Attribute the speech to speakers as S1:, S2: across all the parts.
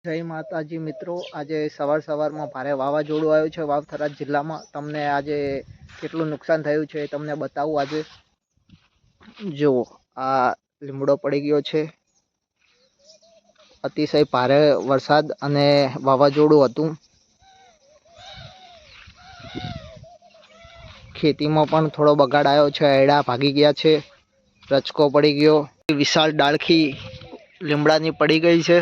S1: જય માતાજી મિત્રો, આજે સવારમાં ભારે વાવાઝોડું આવ્યું છે વાવથરા જિલ્લામાં. તમને આજે કેટલું નુકસાન થયું છે એ તમને બતાવું. આજે જુઓ, આ લીમડો પડી ગયો છે. અતિશય ભારે વરસાદ અને વાવાઝોડું હતું. ખેતીમાં પણ થોડો બગાડ આવ્યો છે. એડા ભાગી ગયા છે, રચકો પડી ગયો. વિશાળ ડાળખી લીમડાની પડી ગઈ છે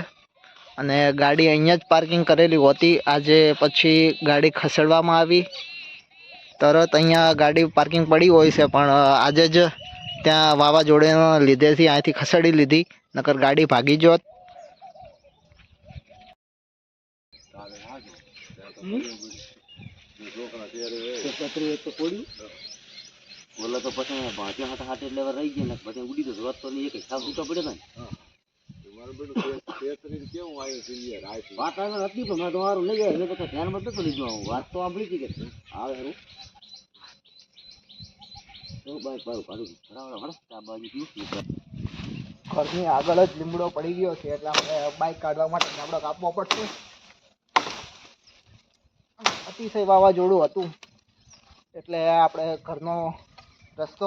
S1: અને ગાડી અહીંયા જ પાર્કિંગ કરેલી હતી. આજે પછી ગાડી ખસેડવામાં આવી. તરત અહીંયા ગાડી પાર્કિંગ પડી હોય છે, પણ આજે જ ત્યાં વાવાઝોડાના લીધેથી અહીંથી ખસેડી લીધી, નકર ગાડી ભાગી જોત.
S2: બોલો તો પછી ભાંચ્યો હાથ હાથ એટલે રહી ગયા ને પછી ઉડી તો જોત તો નહીં, એક હિસાબ ઉઠો પડ્યો ને. વાતાવરણ હતી પણ મેં તમારું નહીં ગયા એટલે ધ્યાનમાં નતો લીધું. આવું વાત તો સાંભળી હતી કે આવે સારું
S1: ઘરની આગળ જ લીમડો પડી ગયો છે, એટલે આપણે બાઇક કાઢવા માટે લીમડો કાપવો પડશે. અતિશય વાવાઝોડું હતું એટલે આપણે ઘરનો રસ્તો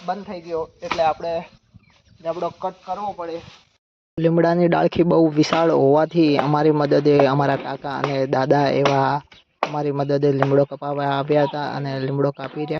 S1: બંધ થઈ ગયો, એટલે આપણે લીમડો કટ કરવો પડે. લીમડાની ડાળખી બહુ વિશાળ હોવાથી અમારી મદદે અમારા કાકા અને દાદા એવા અમારી મદદે લીમડો કપાવવા આવ્યા હતા અને લીમડો કાપી રહ્યા.